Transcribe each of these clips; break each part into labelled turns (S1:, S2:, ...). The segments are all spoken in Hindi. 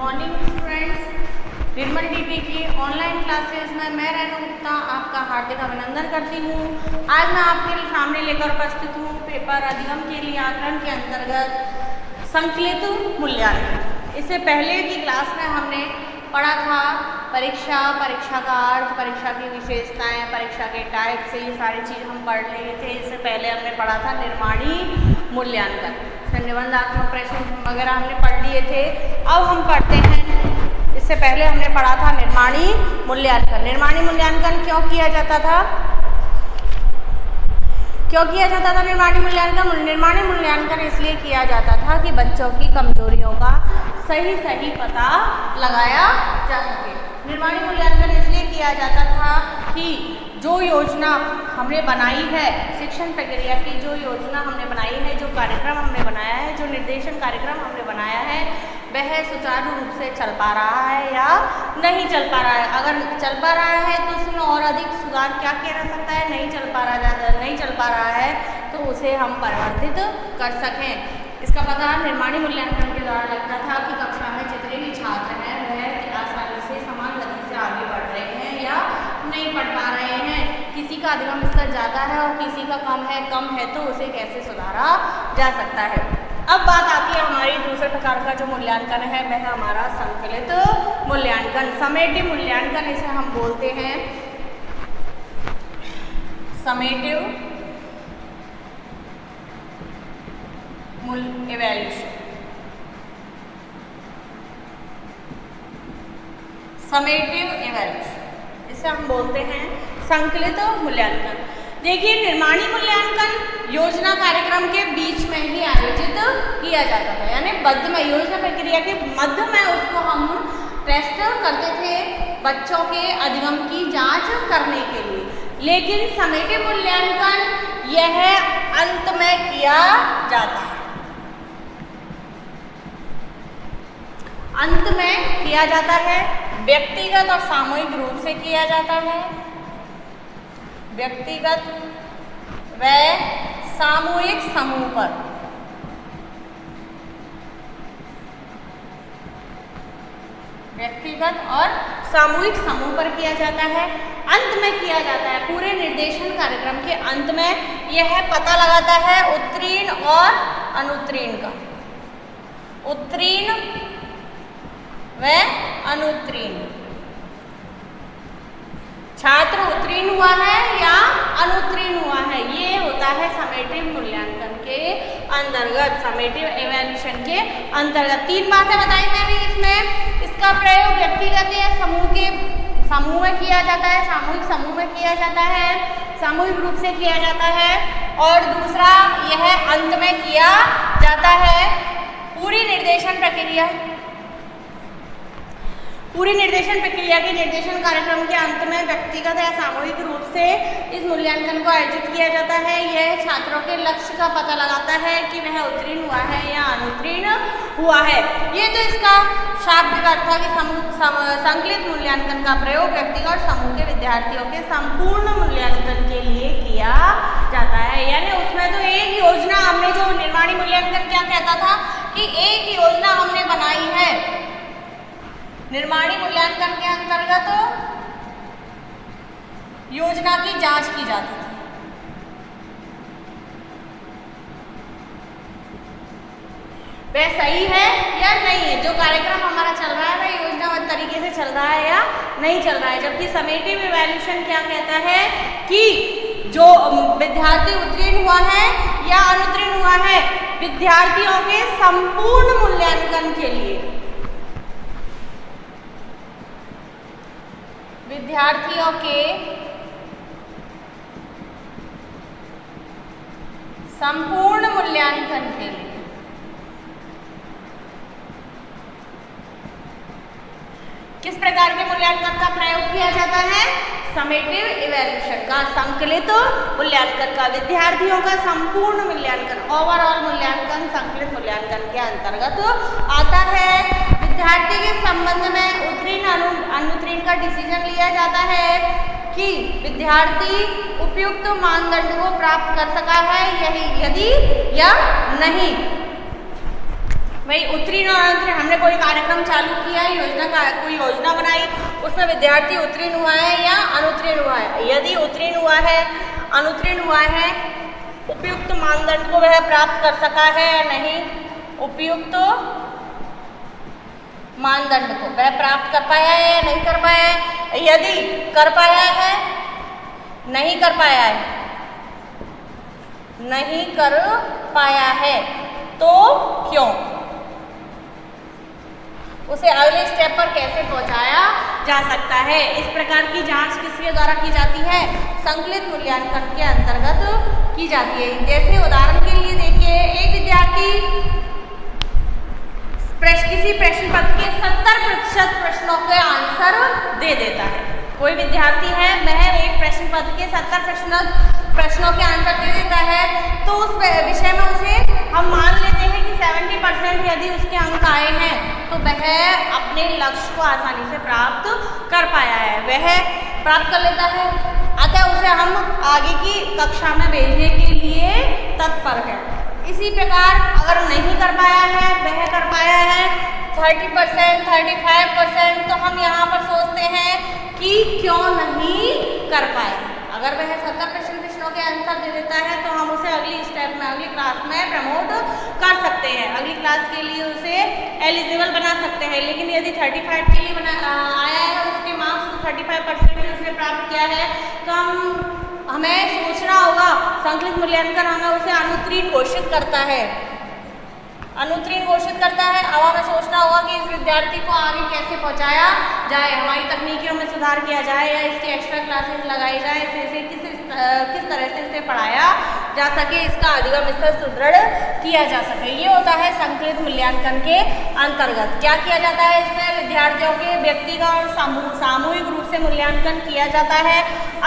S1: मॉर्निंग स्टूडेंट्स, निर्मल डीपी की ऑनलाइन क्लासेस में मैं रेणु गुप्ता आपका हार्दिक अभिनंदन करती हूँ। आज मैं आपके सामने लेकर उपस्थित हूँ पेपर अधिगम के लिए आकलन के अंतर्गत संकलित मूल्यांकन। इससे पहले की क्लास में हमने पढ़ा था परीक्षा, परीक्षा का अर्थ, परीक्षा की विशेषताएं, परीक्षा के टाइप से ये सारी चीज़ हम पढ़ लिए थे। इससे पहले हमने पढ़ा था निर्माणी मूल्यांकन, निबंधात्मक प्रश्न वगैरह हमने पढ़ लिए थे। अब हम पढ़ते हैं, इससे पहले हमने पढ़ा था निर्माणी मूल्यांकन। निर्माणी मूल्यांकन क्यों किया जाता था? निर्माणी मूल्यांकन? निर्माणी मूल्यांकन इसलिए किया जाता था कि बच्चों की कमजोरियों का सही पता लगाया जा सके। निर्माणी मूल्यांकन इसलिए किया जाता था कि जो योजना हमने बनाई है, शिक्षण प्रक्रिया की जो योजना हमने बनाई है, जो कार्यक्रम हमने बनाया है, जो निर्देशन कार्यक्रम हमने बनाया है, वह सुचारू रूप से चल पा रहा है या नहीं चल पा रहा है। अगर चल पा रहा है तो उसमें और अधिक सुधार क्या किया जा सकता है? नहीं चल पा रहा है तो उसे हम परिवर्तित कर सकें। इसका पता निर्माणी मूल्यांकन के द्वारा लगता था कि कक्षा में जितने भी छात्र हैं वह आसानी से समान गति से आगे बढ़ रहे हैं या नहीं पढ़ पा रहे हैं। किसी का अधिगम स्तर ज़्यादा है और किसी का कम है तो उसे कैसे सुधारा जा सकता है। अब बात आती है हमारी दूसरे प्रकार का जो मूल्यांकन है, वह हमारा संकलित मूल्यांकन, समेटिव मूल्यांकन इसे हम बोलते हैं। समेटिव इवैल्यूएशन, समेटिव इवैल्यूएशन इसे हम बोलते हैं संकलित मूल्यांकन। देखिए, निर्माणी मूल्यांकन योजना कार्यक्रम के बीच में ही आयोजित किया जाता था, यानी मध्य में, योजना प्रक्रिया के मध्य में उसको हम टेस्ट करते थे बच्चों के अधिगम की जांच करने के लिए। लेकिन समेटिव मूल्यांकन यह अंत में किया जाता है, अंत में किया जाता है, व्यक्तिगत और सामूहिक रूप से किया जाता है। व्यक्तिगत व सामूहिक समूह पर, व्यक्तिगत और सामूहिक समूह पर किया जाता है, अंत में किया जाता है। पूरे निर्देशन कार्यक्रम के अंत में यह पता लगाता है उत्तीर्ण और अनुत्तीर्ण का, उत्तीर्ण व अनुत्तीर्ण, छात्र उत्तीर्ण हुआ है या अनुत्तीर्ण हुआ है, ये होता है समेटिव मूल्यांकन के अंतर्गत, समेटिव इवैल्यूएशन के अंतर्गत। 3 बातें बताई मैंने इसमें। इसका प्रयोग व्यक्तिगत या समूह में किया जाता है, सामूहिक समूह में किया जाता है, सामूहिक रूप से किया जाता है, और दूसरा यह अंत में किया जाता है। पूरी निर्देशन प्रक्रिया के निर्देशन कार्यक्रम के अंत में व्यक्तिगत या सामूहिक रूप से इस मूल्यांकन को आयोजित किया जाता है। यह छात्रों के लक्ष्य का पता लगाता है कि वह उत्तीर्ण हुआ है या अनुत्तीर्ण हुआ है। ये तो इसका शाब्दिक अर्थ था कि संकलित मूल्यांकन का प्रयोग व्यक्तिगत और समूह के विद्यार्थियों के संपूर्ण मूल्यांकन के लिए किया जाता है। यानी उसमें तो एक योजना हमने, जो निर्माणी मूल्यांकन क्या कहता था कि एक योजना हमने बनाई है, निर्माणी मूल्यांकन के अंतर्गत योजना की जांच की जाती थी। वह सही है या नहीं है, जो कार्यक्रम हमारा चल रहा है वह योजनाबद्ध तरीके से चल रहा है या नहीं चल रहा है। जबकि समेटिव इवैल्यूएशन क्या कहता है कि जो विद्यार्थी उत्तीर्ण हुआ है या अनुत्तीर्ण हुआ है, विद्यार्थियों के संपूर्ण मूल्यांकन के लिए, विद्यार्थियों के संपूर्ण मूल्यांकन के लिए किस प्रकार के मूल्यांकन का प्रयोग किया जाता है? समेटिव इवैल्यूएशन का, संकलित मूल्यांकन का, विद्यार्थियों का संपूर्ण मूल्यांकन, ओवरऑल मूल्यांकन संकलित मूल्यांकन के अंतर्गत आता है। विद्यार्थी के संबंध में उत्तीर्ण अनुत्तीर्ण का डिसीजन लिया जाता है कि विद्यार्थी उपयुक्त मानदंड को प्राप्त कर सका है यदि या नहीं। भाई उत्तीर्ण और अनुत्तीर्ण, हमने कोई कार्यक्रम चालू किया, कोई योजना बनाई, उसमें विद्यार्थी उत्तीर्ण हुआ है या अनुत्तीर्ण हुआ है। यदि उत्तीर्ण हुआ है, अनुत्तीर्ण हुआ है, उपयुक्त मानदंड को वह प्राप्त कर सका है या नहीं, उपयुक्त मानदंड को वह प्राप्त कर पाया है या नहीं कर पाया है। यदि कर पाया है, नहीं कर पाया है, नहीं कर पाया है तो क्यों, उसे अगले स्टेप पर कैसे पहुंचाया जा सकता है। इस प्रकार की जांच किसके द्वारा की जाती है, संकलित मूल्यांकन के अंतर्गत की जाती है। जैसे उदाहरण के लिए देखिए, एक विद्यार्थी किसी प्रश्न पत्र के 70% प्रश्नों के आंसर दे देता है। कोई विद्यार्थी है, वह एक प्रश्न पत्र के 70% प्रश्नों के आंसर दे देता है, तो उस विषय में उसे हम मान लेते हैं कि 70% यदि उसके अंक आए हैं तो वह अपने लक्ष्य को आसानी से प्राप्त कर पाया है, वह प्राप्त कर लेता है। अतः उसे हम आगे की कक्षा में भेजने के लिए तत्पर है। इसी प्रकार अगर नहीं कर पाया है, वह कर पाया है 30%, 35%, तो हम यहाँ पर सोचते हैं कि क्यों नहीं कर पाया। अगर वह 70% प्रश्नों के आंसर दे देता है तो हम उसे अगली स्टेप में, अगली क्लास में प्रमोट कर सकते हैं, अगली क्लास के लिए उसे एलिजिबल बना सकते हैं। लेकिन यदि 35 के लिए आया है, उसके मार्क्स 35% उसने प्राप्त किया है, तो हमें सोचना होगा, संकलित मूल्यांकन हमें उसे अनुत्तीर्ण घोषित करता है, अनुत्तीर्ण घोषित करता है। अब हमें सोचना होगा कि इस विद्यार्थी को आगे कैसे पहुंचाया जाए, हमारी तकनीकियों में सुधार किया जाए या इसकी एक्स्ट्रा क्लासेस लगाई जाए, इसे किस तरह से इसे पढ़ाया जा सके, इसका अधिगम स्तर सुदृढ़ किया जा सके। ये होता है संकलित मूल्यांकन के अंतर्गत। क्या किया जाता है इसमें, विद्यार्थियों के व्यक्तिगत और सामूहिक रूप से मूल्यांकन किया जाता है।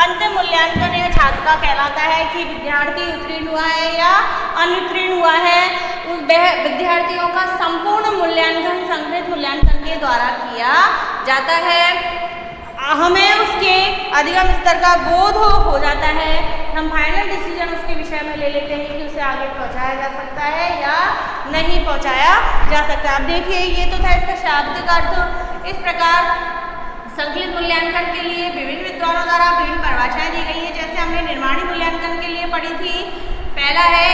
S1: अंतिम मूल्यांकन यह छात्र का कहलाता है कि विद्यार्थी उत्तीर्ण हुआ है या अनुत्तीर्ण हुआ है। वह विद्यार्थियों का संपूर्ण मूल्यांकन संकलित मूल्यांकन के द्वारा किया जाता है। हमें उसके अधिगम स्तर का बोध हो जाता है, हम फाइनल डिसीजन उसके विषय में ले लेते हैं कि उसे आगे पहुंचाया जा सकता है या नहीं पहुंचाया जा सकता। अब देखिए, ये तो था इसका शाब्दिक अर्थ। इस प्रकार संकलित मूल्यांकन के लिए विभिन्न विद्वानों द्वारा विभिन्न परिभाषाएं दी गई है। जैसे हमने निर्माणी मूल्यांकन के लिए पढ़ी थी, पहला है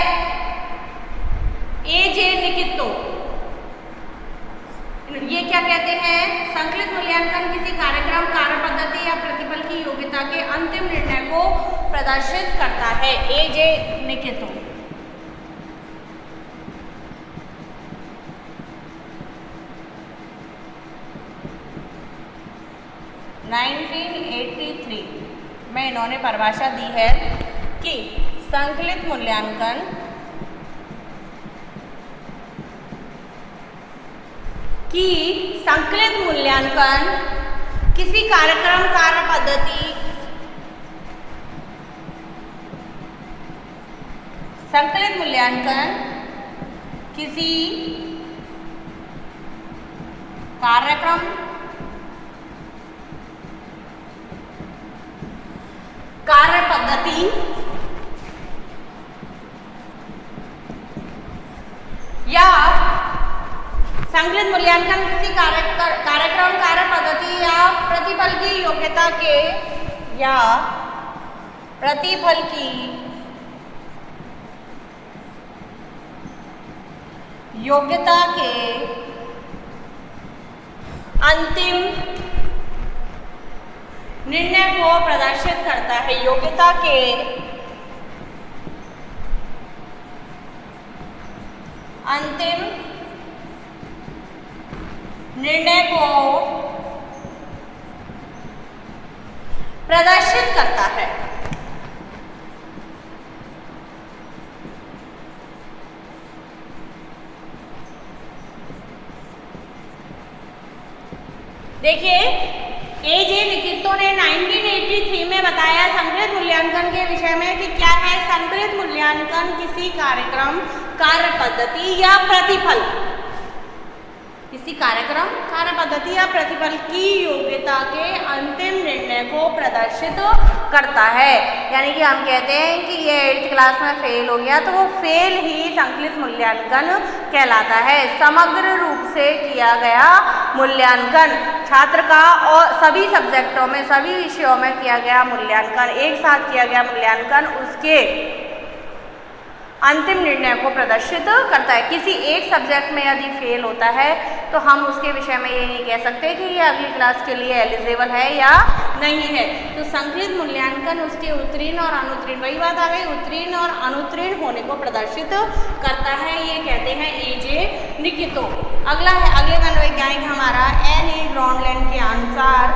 S1: एजे निकितो। ये क्या कहते हैं, संकलित मूल्यांकन किसी कार्यक्रम, कार्य पद्धति या प्रतिफल की योग्यता के अंतिम निर्णय को प्रदर्शित करता है। एजे निकितो। में इन्होंने परिभाषा दी है कि संकलित मूल्यांकन किसी कार्यक्रम, कार्य पद्धति, संकलित मूल्यांकन किसी कार्यक्रम, कार्य पद्धति या संकलित मूल्यांकन किसी कार्यक्रम, कार्य पद्धति या प्रतिफल की योग्यता के अंतिम निर्णय को प्रदर्शित करता है। योग्यता के अंतिम निर्णय को प्रदर्शित करता है। देखिए, एजे निकितो ने 1983 में बताया संकलित मूल्यांकन के विषय में कि क्या है संकलित मूल्यांकन किसी कार्यक्रम, कार्य पद्धति या प्रतिफल, किसी कार्यक्रम, कार्य पद्धति या प्रतिफल की योग्यता के अंतिम निर्णय को प्रदर्शित करता है। यानी कि हम कहते हैं कि ये 8th क्लास में फेल हो गया तो वो फेल ही संकलित मूल्यांकन कहलाता है। समग्र रूप से किया गया मूल्यांकन छात्र का और सभी सब्जेक्टों में सभी विषयों में किया गया मूल्यांकन, एक साथ किया गया मूल्यांकन उसके अंतिम निर्णय को प्रदर्शित करता है। किसी एक सब्जेक्ट में यदि फेल होता है तो हम उसके विषय में ये नहीं कह सकते कि ये अगली क्लास के लिए एलिजिबल है या नहीं है। तो संकलित मूल्यांकन उसके उत्तीर्ण और अनुत्तीर्ण, वही बात आ गई, उत्तीर्ण और अनुत्तीर्ण होने को प्रदर्शित करता है, ये कहते हैं एजे निकितो। अगला है, अगले मनोवैज्ञानिक हमारा एन.ई. ग्रॉनलैंड के अनुसार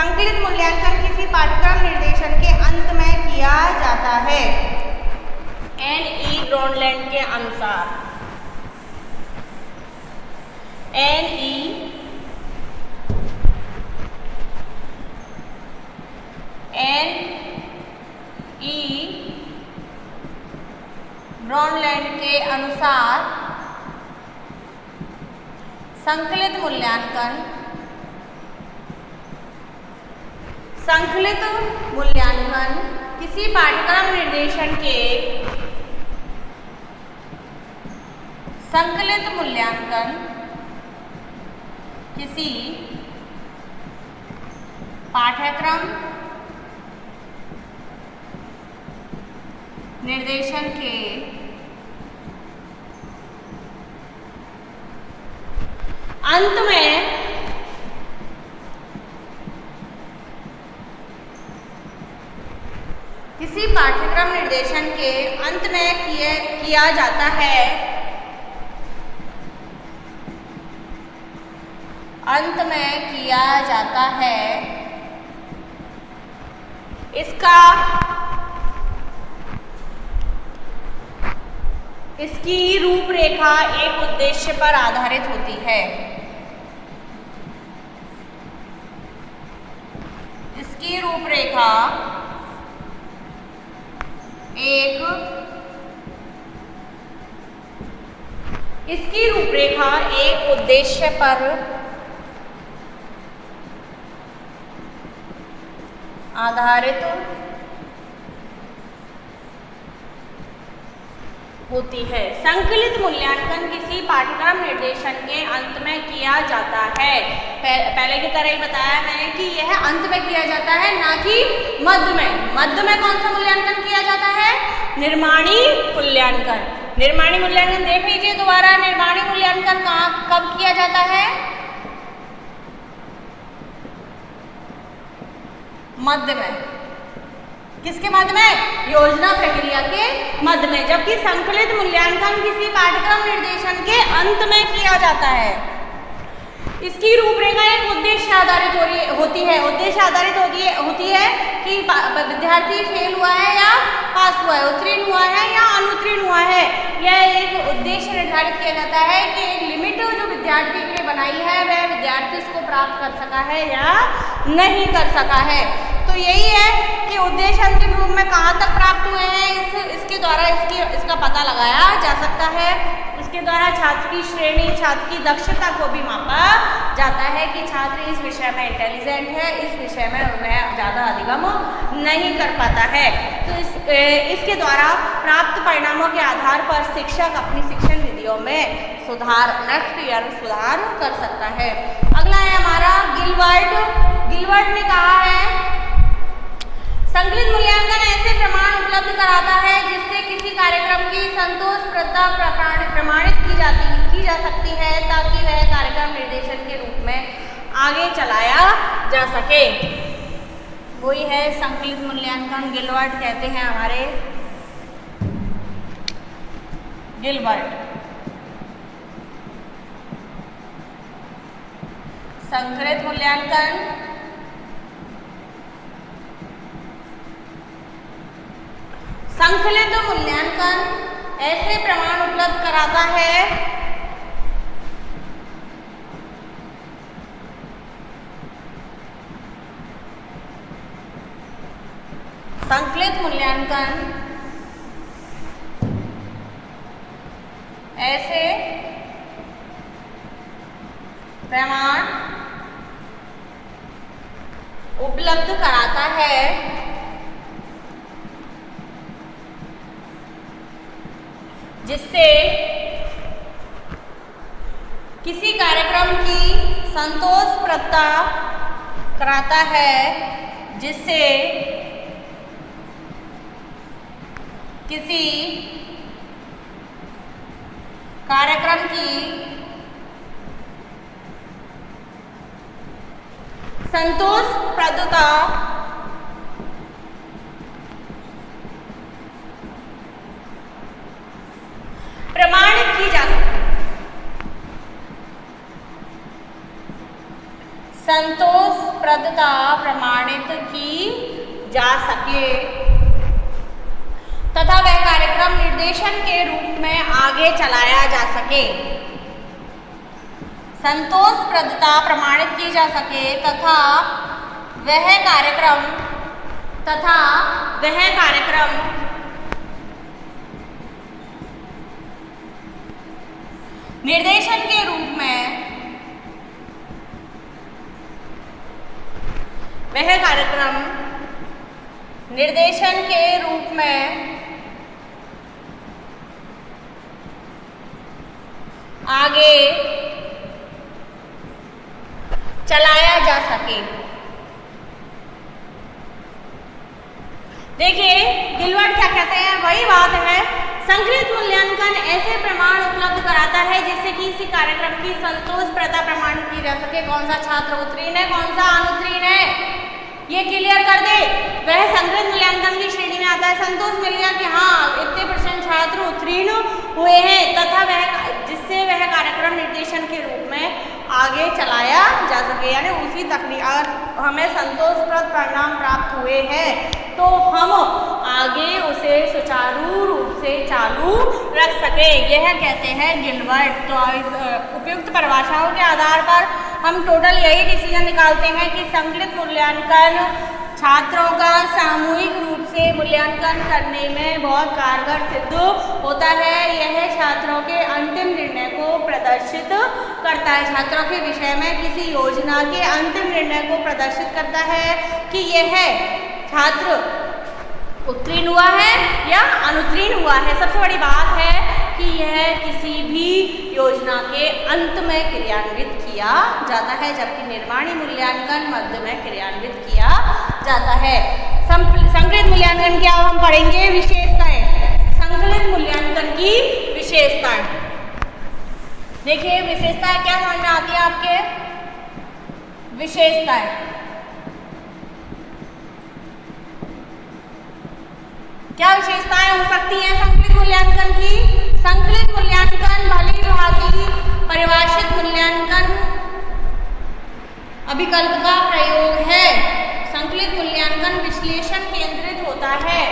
S1: संकलित मूल्यांकन किसी पाठ्यक्रम निर्देशन के अंत में किया जाता है। एन.ई. ग्रॉनलैंड के अनुसार एन.ई. ग्रॉनलैंड के अनुसार संकलित मूल्यांकन किसी पाठ्यक्रम निर्देशन के संकलित मूल्यांकन किसी पाठ्यक्रम निर्देशन के अंत में किसी पाठ्यक्रम निर्देशन के अंत में किया जाता है। अंत में किया जाता है। इसकी रूपरेखा एक उद्देश्य पर आधारित होती है। इसकी रूपरेखा एक उद्देश्य पर आधारित होती है। संकलित मूल्यांकन किसी पाठ्यक्रम निर्देशन के अंत में किया जाता है। पहले की तरह ही बताया मैंने कि यह अंत में किया जाता है, ना कि मध्य में। मध्य में कौन सा मूल्यांकन किया जाता है? निर्माणी मूल्यांकन। निर्माणी मूल्यांकन देख लीजिए दोबारा, निर्माणी मूल्यांकन कब किया जाता है? मध्य में। किसके मध्य में? योजना प्रक्रिया के मध्य में। जबकि संकलित मूल्यांकन किसी पाठ्यक्रम निर्देशन के अंत में किया जाता है। इसकी रूपरेखा एक उद्देश्य आधारित होती है। उद्देश्य आधारित होती है कि विद्यार्थी फेल हुआ है या पास हुआ है, उत्तीर्ण हुआ है या अनुत्तीर्ण हुआ है। यह एक उद्देश्य निर्धारित किया जाता है कि एक लिमिट जो विद्यार्थी के लिए बनाई है वह विद्यार्थी इसको प्राप्त कर सका है या नहीं कर सका है। तो यही है कि उद्देश्य अंतिम रूप में कहाँ तक प्राप्त हुए हैं, इसके द्वारा इसका पता लगाया जा सकता है। इसके द्वारा छात्र की श्रेणी, छात्र की दक्षता को भी मापा जाता है कि छात्र इस विषय में इंटेलिजेंट है, इस विषय में वह ज़्यादा अधिगम नहीं कर पाता है। तो इसके द्वारा प्राप्त परिणामों के आधार पर शिक्षक अपनी शिक्षण विधियों में सुधार कर सकता है। अगला है हमारा गिलबर्ट ने कहा है संकलित मूल्यांकन ऐसे प्रमाण उपलब्ध कराता है जिससे किसी कार्यक्रम की संतोषप्रदता प्रमाणित की जा सकती है ताकि वह कार्यक्रम निर्देशन के रूप में आगे चलाया जा सके। वही है संकलित मूल्यांकन। गिलबर्ट कहते हैं हमारे गिलबर्ट। संकलित मूल्यांकन ऐसे प्रमाण उपलब्ध कराता है संकलित मूल्यांकन ऐसे प्रमाण उपलब्ध कराता है जिससे किसी कार्यक्रम की संतोषप्रदता कराता है, जिससे किसी कार्यक्रम की संतोषप्रदता प्रमाणित की जा सके। संतोषप्रदता प्रमाणित की जा सके तथा वह कार्यक्रम निर्देशन के रूप में आगे चलाया जा सके। संतोषप्रदता प्रमाणित की जा सके तथा वह कार्यक्रम निर्देशन के रूप में आगे चलाया जा सके। देखिए गिलबर्ट क्या कहते हैं, वही बात है। संकलित मूल्यांकन ऐसे प्रमाण उपलब्ध कराता है जिससे किसी कार्यक्रम की संतोषप्रदता प्रमाणित की जा सके। कौन सा छात्र उत्तीर्ण है, कौन सा अनुत्तीर्ण है, ये क्लियर कर दे। वह संकलित मूल्यांकन की श्रेणी में आता है। संतोष मिल गया कि हाँ इतने % छात्र उत्तीर्ण हुए हैं तथा जिससे वह कार्यक्रम निर्देशन के रूप में आगे चलाया जा सके, यानी उसी तकनीक अगर हमें संतोषप्रद परिणाम प्राप्त हुए हैं तो हम आगे उसे सुचारू रूप से चालू रख सके, यह कहते हैं गिलबर्ट। तो उपयुक्त परिभाषाओं के आधार पर हम टोटल यही डिसीजन निकालते हैं कि संकलित मूल्यांकन छात्रों का सामूहिक रूप से मूल्यांकन करने में बहुत कारगर सिद्ध होता है। यह छात्रों के अंतिम निर्णय को प्रदर्शित करता है। छात्रों के विषय में किसी योजना के अंतिम निर्णय को प्रदर्शित करता है कि यह छात्र उत्तीर्ण हुआ है या अनुत्तीर्ण हुआ है। सबसे बड़ी बात है कि यह किसी भी योजना के अंत में क्रियान्वित किया जाता है, जबकि निर्माणी मूल्यांकन मध्य में क्रियान्वित किया जाता है। संकलित मूल्यांकन की अब हम पढ़ेंगे विशेषताएं। संकलित मूल्यांकन की विशेषताएं देखिए, विशेषताएं क्या समझ में आती है आपके? विशेषताएं क्या विशेषताएं हो सकती हैं संकलित मूल्यांकन की? संकलित मूल्यांकन भली भांति परिभाषित मूल्यांकन अभिकल्प का प्रयोग है। संकलित मूल्यांकन विश्लेषण केंद्रित होता है।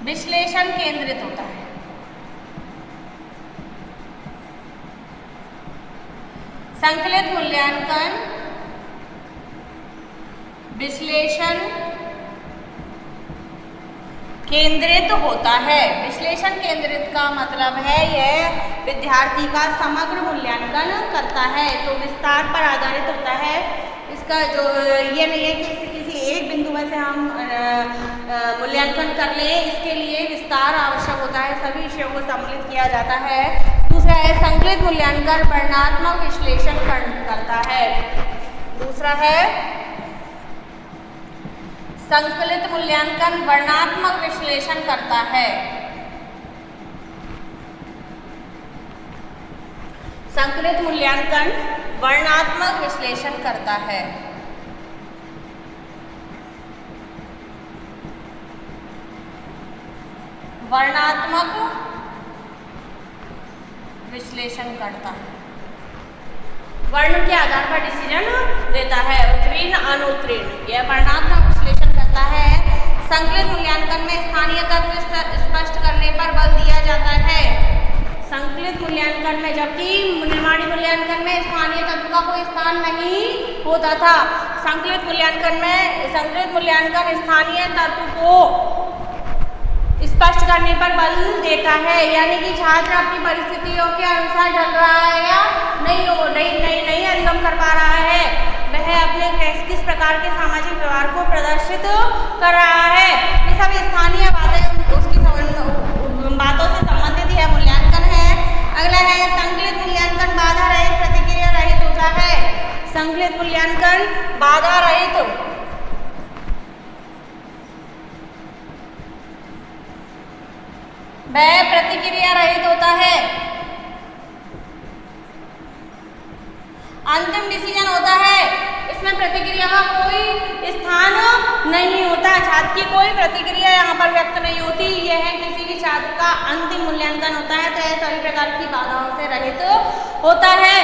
S1: विश्लेषण केंद्रित होता है। संकलित मूल्यांकन विश्लेषण केंद्रित होता है। विश्लेषण केंद्रित का मतलब है यह विद्यार्थी का समग्र मूल्यांकन करता है, तो विस्तार पर आधारित होता है। इसका जो ये नहीं है कि किसी एक बिंदु में से हम मूल्यांकन कर लें, इसके लिए विस्तार आवश्यक होता है, सभी विषयों को सम्मिलित किया जाता है। दूसरा है संकलित मूल्यांकन वर्णनात्मक विश्लेषण करता है। दूसरा है संकलित मूल्यांकन वर्णनात्मक विश्लेषण करता है। संकलित मूल्यांकन वर्णनात्मक विश्लेषण करता है। वर्णनात्मक विश्लेषण करता है। वर्ण के आधार पर डिसीजन देता है, उत्तीर्ण अनुत्तीर्ण। यह वर्णनात्मक विश्लेषण करता है। संकलित मूल्यांकन में स्थानीय तत्व स्पष्ट करने पर बल दिया जाता है। संकलित मूल्यांकन में, जबकि निर्माणी मूल्यांकन में स्थानीय तत्व का कोई स्थान नहीं होता था, संकलित मूल्यांकन स्थानीय तत्व को स्पष्ट करने पर बल देता है, यानी कि छात्र अपनी परिस्थितियों के अनुसार ढल रहा है या नहीं अधिगम कर पा रहा है, वह अपने किस प्रकार के सामाजिक व्यवहार को प्रदर्शित कर रहा है, ये सब स्थानीय बातें उसकी समझ बातों से संबंधित यह मूल्यांकन है। अगला है संकलित मूल्यांकन बाधा रहित प्रतिक्रिया रहित होता है। संकलित मूल्यांकन बाधा रहित वह प्रतिक्रिया रहित होता है। अंतिम डिसीजन होता है, इसमें प्रतिक्रिया का कोई स्थान नहीं होता, छात्र की कोई प्रतिक्रिया यहाँ पर व्यक्त नहीं होती, यह किसी भी छात्र का अंतिम मूल्यांकन होता है। तो यह सभी प्रकार की बाधाओं से रहित होता है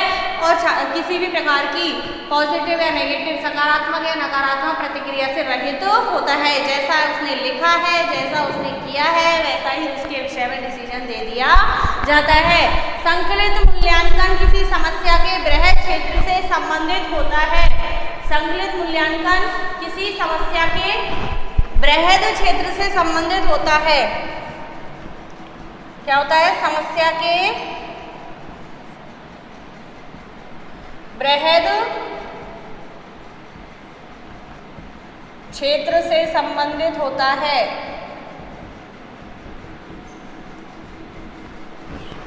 S1: और किसी भी प्रकार की पॉजिटिव या नेगेटिव, सकारात्मक या नकारात्मक प्रतिक्रिया से रहित होता है। जैसा उसने लिखा है, जैसा उसने किया है, वैसा ही उसके विषय में डिसीजन दे दिया जाता है। संकलित मूल्यांकन किसी समस्या के बृहद क्षेत्र से संबंधित होता है। संकलित मूल्यांकन किसी समस्या के बृहद क्षेत्र से संबंधित होता है। क्या होता है? समस्या के बृहद क्षेत्र से संबंधित होता है।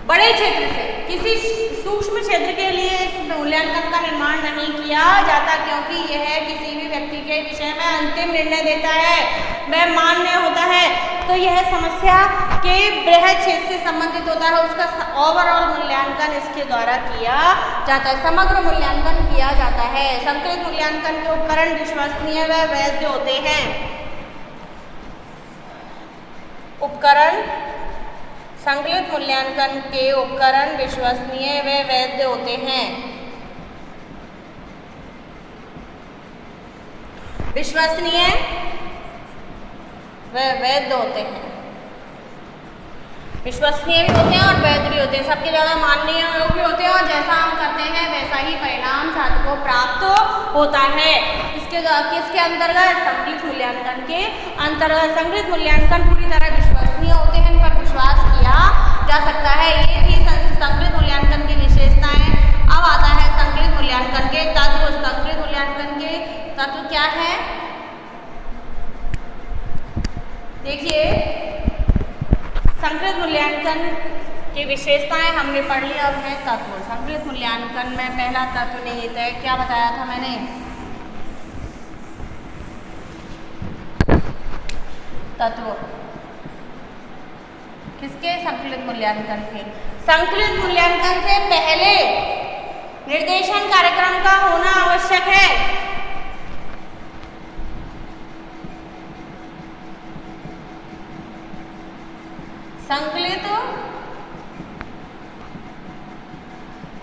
S1: बड़े क्षेत्र से, किसी सूक्ष्म क्षेत्र के लिए इस मूल्यांकन का निर्माण नहीं किया जाता, क्योंकि यह किसी भी व्यक्ति के विषय में अंतिम निर्णय देता है, वह मान्य होता है। तो यह समस्या के बृहद क्षेत्र से संबंधित होता है, उसका ओवरऑल मूल्यांकन इसके द्वारा किया जाता है, समग्र मूल्यांकन किया जाता है। संकलित मूल्यांकन के उपकरण विश्वसनीय व वैध होते हैं। उपकरण, संकलित मूल्यांकन के उपकरण विश्वसनीय व वैध होते हैं। विश्वसनीय व वैध होते हैं। विश्वसनीय भी होते हैं और वैध भी होते हैं, सबके ज़्यादा माननीय भी होते हैं, और जैसा हम करते हैं वैसा ही परिणाम छात्र को प्राप्त होता है। किसके अंतर्गत? संकलित मूल्यांकन के अंतर्गत। संकलित मूल्यांकन पूरी तरह विश्वसनीय होते हैं, इन पर विश्वास किया जा सकता है। ये थी संकलित मूल्यांकन की विशेषताएं। अब आता है संकलित मूल्यांकन के तत्व। संकलित मूल्यांकन के तत्व क्या है? देखिए, संकलित मूल्यांकन की विशेषताएं हमने पढ़ ली, अब है तत्व। संकलित मूल्यांकन में पहला तत्व निहित है। क्या बताया था मैंने? तत्व किसके? संकलित मूल्यांकन के। संकलित मूल्यांकन से पहले निर्देशन कार्यक्रम का होना आवश्यक है। संकलित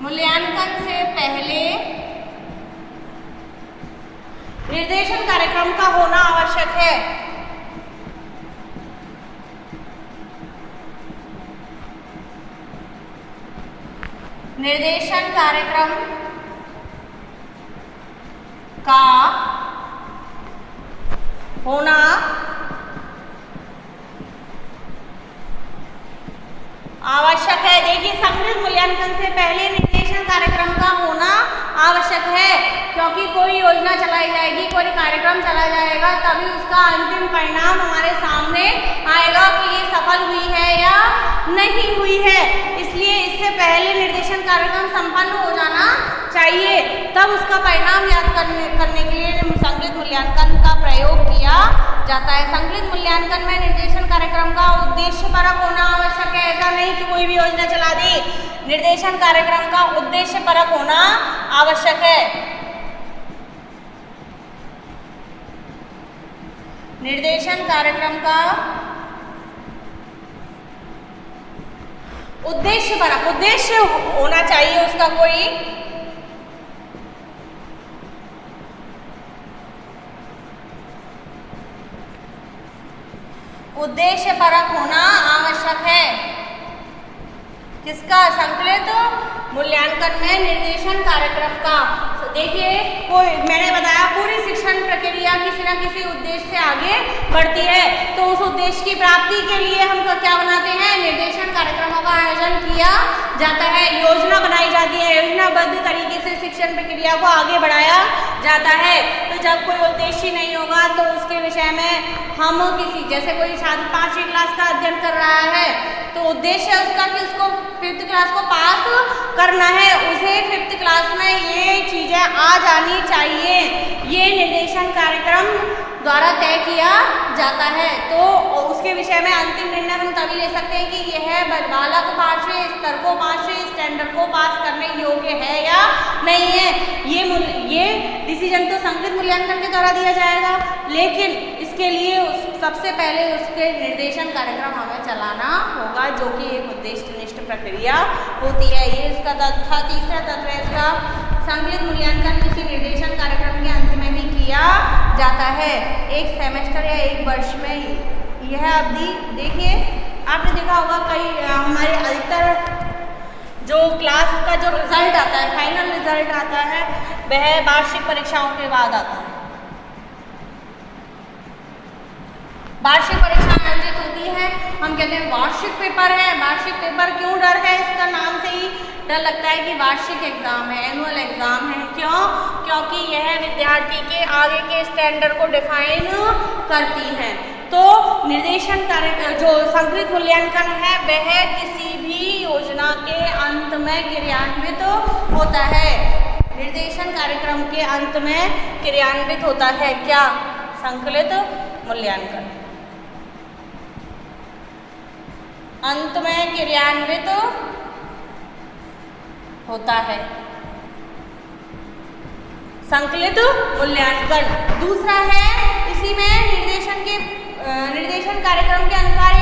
S1: मूल्यांकन से पहले निर्देशन कार्यक्रम का होना आवश्यक है। निर्देशन कार्यक्रम का होना आवश्यक है। देखिए, संकलित मूल्यांकन से पहले निर्देशन कार्यक्रम का होना आवश्यक है, क्योंकि कोई योजना चलाई जाएगी, कोई कार्यक्रम चलाया जाएगा, तभी उसका अंतिम परिणाम हमारे सामने आएगा कि ये सफल हुई है या नहीं हुई है। इसलिए इससे पहले निर्देशन कार्यक्रम संपन्न हो जाना चाहिए, तब उसका परिणाम याद करने के लिए संकलित मूल्यांकन का प्रयोग किया जाता है। संकलित मूल्यांकन में निर्देशन कार्यक्रम का उद्देश्यपरक होना आवश्यक है। ऐसा नहीं कि कोई भी योजना चला दी, निर्देशन कार्यक्रम का उद्देश्यपरक होना आवश्यक है। निर्देशन कार्यक्रम का उद्देश्यपरक, उद्देश्य होना चाहिए उसका कोई। उद्देश्यपरक होना आवश्यक है। किसका? संकलित मूल्यांकन में निर्देशन कार्यक्रम का। देखिए, कोई मैंने बताया पूरी शिक्षण प्रक्रिया किसी न किसी उद्देश्य से आगे बढ़ती है, तो उस उद्देश्य की प्राप्ति के लिए हम क्या बनाते हैं? निर्देशन कार्यक्रमों का आयोजन किया जाता है, योजना बनाई जाती है। जाती है, योजनाबद्ध तरीके से शिक्षण प्रक्रिया को आगे बढ़ाया जाता है। तो जब कोई उद्देश्य नहीं होगा तो उसके विषय में हम किसी, जैसे कोई छात्र 5वीं क्लास का अध्ययन कर रहा है तो उद्देश्य है उसका कि उसको 5th क्लास को पास करना है, उसे 5th क्लास में ये चीज़ें आ जानी चाहिए, ये निर्देशन कार्यक्रम द्वारा तय किया जाता है। तो उसके विषय में अंतिम निर्णय हम तभी ले सकते हैं कि यह बालक 5वें स्तर को, 5वें स्टैंडर्ड को पास करने योग्य है या नहीं है। ये डिसीजन तो संकलित मूल्यांकन के द्वारा दिया जाएगा, लेकिन इसके लिए सबसे पहले उसके निर्देशन कार्यक्रम हमें चलाना होगा, जो कि एक उद्देश्यनिष्ठ प्रक्रिया होती है। ये इसका तत्व था। तीसरा तत्व है इसका, संकलित मूल्यांकन किसी निर्देशन कार्यक्रम के अंत में ही किया जाता है, एक सेमेस्टर या एक वर्ष में। यह अवधि देखिए, आपने देखा होगा कई हमारे अधिकतर जो क्लास का जो रिजल्ट आता है, फाइनल रिजल्ट आता है, वह वार्षिक परीक्षाओं के बाद आता है। वार्षिक परीक्षा आयोजित होती है, हम कहते हैं वार्षिक पेपर है। वार्षिक पेपर क्यों डर है, इसका नाम से ही डर लगता है कि वार्षिक एग्जाम है, एनुअल एग्जाम है। क्यों? क्योंकि यह विद्यार्थी के आगे के स्टैंडर्ड को डिफाइन करती है। तो निर्देशन कार्य जो संकलित मूल्यांकन है वह किसी भी योजना के अंत में क्रियान्वित होता है। निर्देशन कार्यक्रम के अंत में क्रियान्वित होता है क्या? संकलित मूल्यांकन अंत में क्रियान्वित होता है संकलित मूल्यांकन। दूसरा है, इसी में निर्देशन कार्यक्रम के अनुसार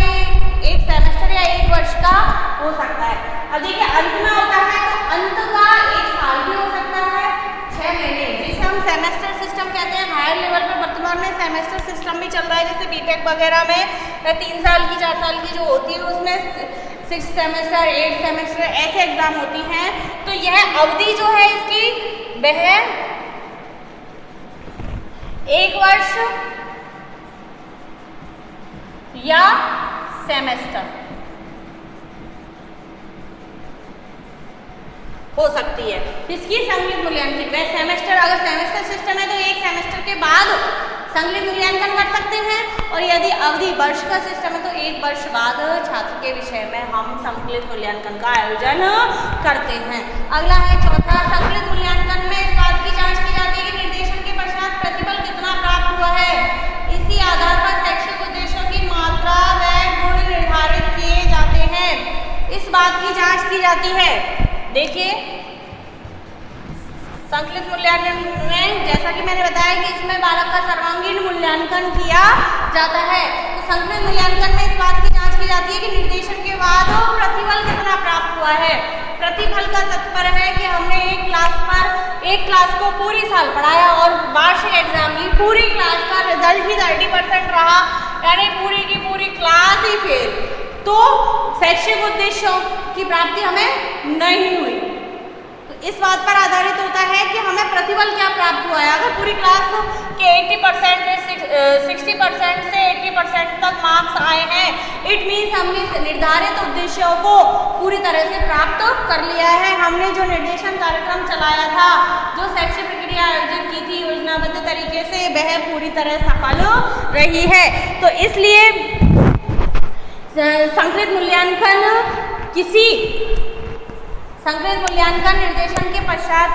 S1: एक सेमेस्टर या एक वर्ष का हो सकता है। अब देखिए, अंत में होता है तो अंत का 1 साल भी हो सकता है, 6 महीने, जिसे हम सेमेस्टर सिस्टम कहते हैं। हायर लेवल पर वर्तमान में सेमेस्टर सिस्टम भी चल रहा है, जैसे बीटेक वगैरह में 3 साल की 4 साल की जो होती है उसमें 6 सेमेस्टर 8 सेमेस्टर ऐसे एग्जाम होती हैं। तो यह अवधि जो है इसकी वह 1 वर्ष या सेमेस्टर हो सकती है। इसकी संकलित मूल्यांकन वह सेमेस्टर, अगर सेमेस्टर सिस्टम है तो 1 सेमेस्टर के बाद संकलित मूल्यांकन कर सकते हैं, और यदि अवधि वर्ष का सिस्टम है तो 1 वर्ष बाद छात्र के विषय में हम संकलित मूल्यांकन का आयोजन करते हैं। अगला है चौथा, संकलित मूल्यांकन में इस बात की जांच की जाती है कि निर्देशन के पश्चात प्रतिफल कितना प्राप्त हुआ है। इसी आधार पर शैक्षिक उद्देश्यों की मात्रा व गुण निर्धारित किए जाते हैं। इस बात की जांच की जाती है। देखिए, संकलित मूल्यांकन में जैसा कि मैंने बताया कि इसमें बालक का सर्वांगीण मूल्यांकन किया जाता है। तो संकलित मूल्यांकन में इस बात की जांच की जाती है कि निर्देशन के बाद प्रतिफल कितना प्राप्त हुआ है। प्रतिफल का तात्पर्य है कि हमने एक क्लास को पूरी साल पढ़ाया और वार्षिक एग्जाम ली, पूरी क्लास का रिजल्ट ही 30% रहा, यानी पूरी की पूरी क्लास ही फेल, तो शैक्षिक उद्देश्यों की प्राप्ति हमें नहीं हुई। इस बात पर आधारित होता है कि हमें प्रतिफल क्या प्राप्त हुआ है। अगर पूरी क्लास के 80% से 60% से 80% तक मार्क्स आए हैं, इट मीन्स हमने निर्धारित उद्देश्यों को पूरी तरह से प्राप्त कर लिया है। हमने जो निर्देशन कार्यक्रम चलाया था, जो शैक्षिक प्रक्रिया आयोजित की थी योजनाबद्ध तरीके से, वह पूरी तरह सफल रही है। तो इसलिए संकलित मूल्यांकन निर्देशन के पश्चात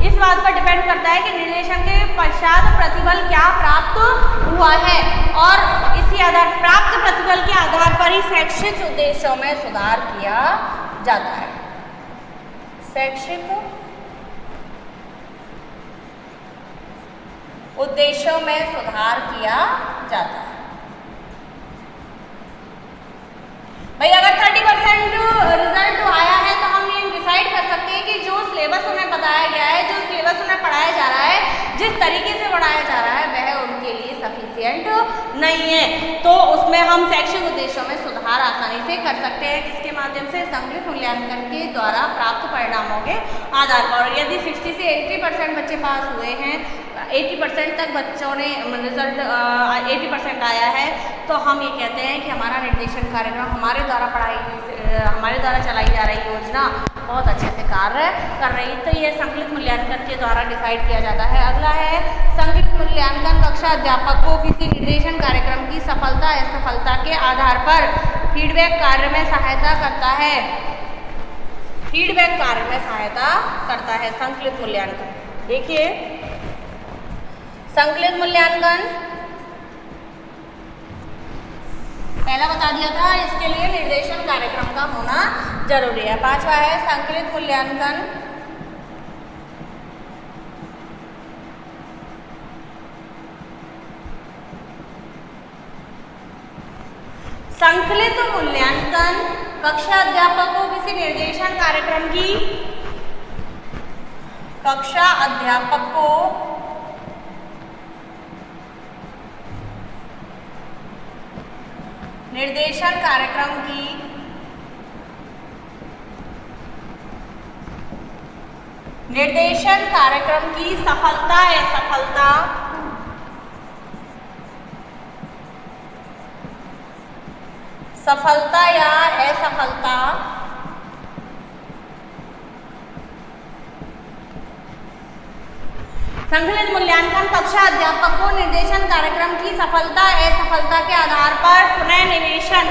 S1: इस बात पर डिपेंड करता है कि निर्देशन के पश्चात प्रतिफल क्या प्राप्त हुआ है, और इसी आधार प्राप्त प्रतिफल के आधार पर ही शैक्षिक उद्देश्यों में सुधार किया जाता है। शैक्षिक उद्देश्यों में सुधार किया जाता है। भाई, अगर 30% रिजल्ट आया है तो हम ये डिसाइड कर सकते हैं कि जो सिलेबस उन्हें बताया गया है, जो सिलेबस उन्हें पढ़ाया जा रहा है, जिस तरीके से पढ़ाया जा रहा है, वह उनके लिए सफिशिएंट नहीं है। तो उसमें हम शैक्षिक उद्देश्यों में सुधार आसानी से कर सकते हैं, जिसके माध्यम से संकलित मूल्यांकन के द्वारा प्राप्त परिणामों के आधार पर। यदि 60 से 80% बच्चे पास हुए हैं, 80% तक बच्चों ने रिजल्ट 80% आया है, तो हम ये कहते हैं कि हमारा निर्देशन कार्यक्रम, हमारे द्वारा पढ़ाई हमारे द्वारा चलाई जा रही योजना बहुत अच्छे से कार्य कर रही, तो ये संकलित मूल्यांकन के द्वारा डिसाइड किया जाता है। अगला है संकलित मूल्यांकन कक्षा अध्यापक को किसी निर्देशन कार्यक्रम की सफलता असफलता के आधार पर फीडबैक कार्य में सहायता करता है। फीडबैक कार्य में सहायता करता है संकलित मूल्यांकन। देखिए संकलित मूल्यांकन पहला बता दिया था, इसके लिए निर्देशन कार्यक्रम का होना जरूरी है। पांचवा है संकलित मूल्यांकन संकलित मूल्यांकन कक्षा अध्यापक को किसी निर्देशन कार्यक्रम की कक्षा अध्यापक को निर्देशन कार्यक्रम की सफलता असफलता सफलता या असफलता संकलित मूल्यांकन कक्षा अध्यापक को निर्देशन कार्यक्रम की सफलता असफलता के आधार पर पुनः निवेशन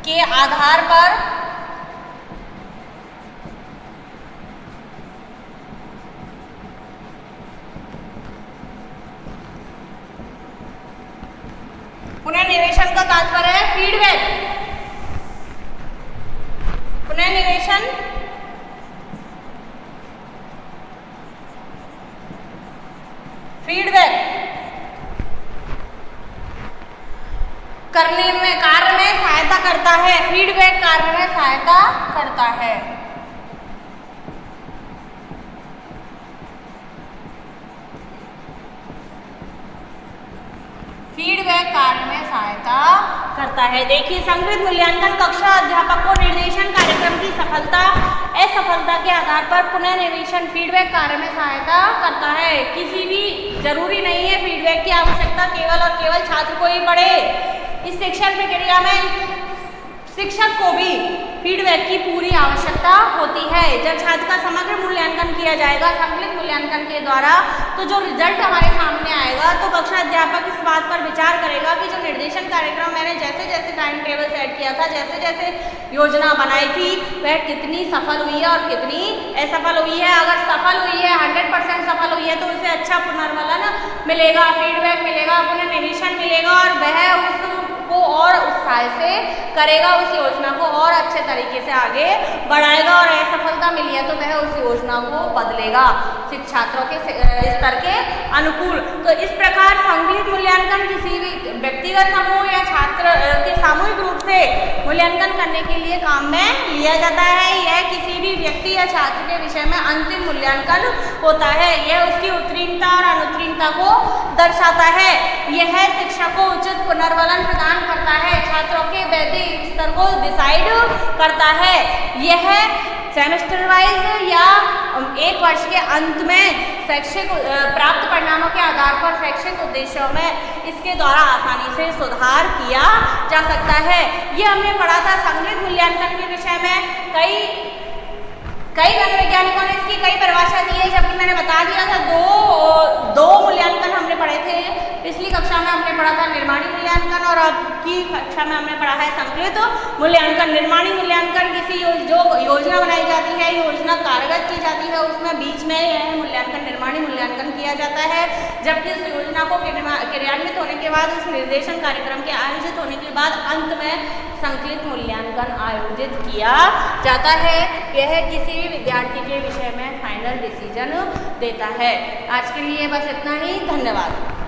S1: के आधार पर पुनः निवेशन का तात्पर्य है फीडबैक। पुनः निवेशन फीडबैक करने में कार्य में सहायता करता है। फीडबैक कार्य में सहायता करता है। फीडबैक कार्य में सहायता करता है। देखिए संकलित मूल्यांकन कक्षा अध्यापक को निर्देशन कार्यक्रम की सफलता असफलता के आधार पर पुनः निवेशन फीडबैक कार्य में सहायता करता है। किसी भी जरूरी नहीं है फीडबैक की आवश्यकता केवल और केवल छात्र को ही पड़े। इस शिक्षण प्रक्रिया में शिक्षक को भी फीडबैक की पूरी आवश्यकता होती है। जब छात्र का समग्र मूल्यांकन किया जाएगा संकलित मूल्यांकन के द्वारा, तो जो रिजल्ट हमारे सामने आएगा तो कक्षा अध्यापक इस बात पर विचार करेगा कि जो निर्देशन कार्यक्रम मैंने जैसे जैसे टाइम टेबल सेट किया था, जैसे जैसे योजना बनाई थी, वह कितनी सफल हुई है और कितनी असफल हुई है। अगर सफल हुई है 100% सफल हुई है तो उसे अच्छा पुनर्वलन मिलेगा, फीडबैक मिलेगा, पुनर्निवेशन मिलेगा और वह उसको और उत्साह से करेगा, उस योजना को और अच्छे तरीके से आगे बढ़ाएगा और असफलता मिली है तो वह उस योजना को बदलेगा छात्रों के स्तर के अनुकूल। तो इस प्रकार संकलित मूल्यांकन किसी भी व्यक्तिगत समूह या छात्र के सामूहिक रूप से मूल्यांकन करने के लिए काम में लिया जाता है। यह किसी भी व्यक्ति या छात्र के विषय में अंतिम मूल्यांकन होता है। यह उसकी उत्तीर्णता और अनुत्तीर्णता को दर्शाता है। यह शिक्षक को उचित पुनर्वलन प्रदान करता है, छात्रों के वैदिक स्तर को डिसाइड करता है। यह सेमेस्टर वाइज या एक वर्ष के अंत में शैक्षिक प्राप्त परिणामों के आधार पर शैक्षिक उद्देश्यों में इसके द्वारा आसानी से सुधार किया जा सकता है। ये हमने पढ़ा था संकलित मूल्यांकन के विषय में। कई वैज्ञानिकों ने इसकी कई परिभाषा दी है, जबकि मैंने बता दिया था दो मूल्यांकन हमने पढ़े थे। पिछली कक्षा में हमने पढ़ा था निर्माणी मूल्यांकन और अब की कक्षा में हमने पढ़ा है संकलित मूल्यांकन। निर्माणी मूल्यांकन किसी जो योजना बनाई जाती है, योजना कार्यगत की जाती है, उसमें बीच में यह मूल्यांकन निर्माणी मूल्यांकन किया जाता है। जबकि इस योजना को क्रियान्वित होने के बाद, उस निर्देशन कार्यक्रम के आयोजित होने के बाद अंत में संकलित मूल्यांकन आयोजित किया जाता है। यह किसी भी विद्यार्थी के विषय में फाइनल डिसीजन देता है। आज के लिए बस इतना ही। धन्यवाद।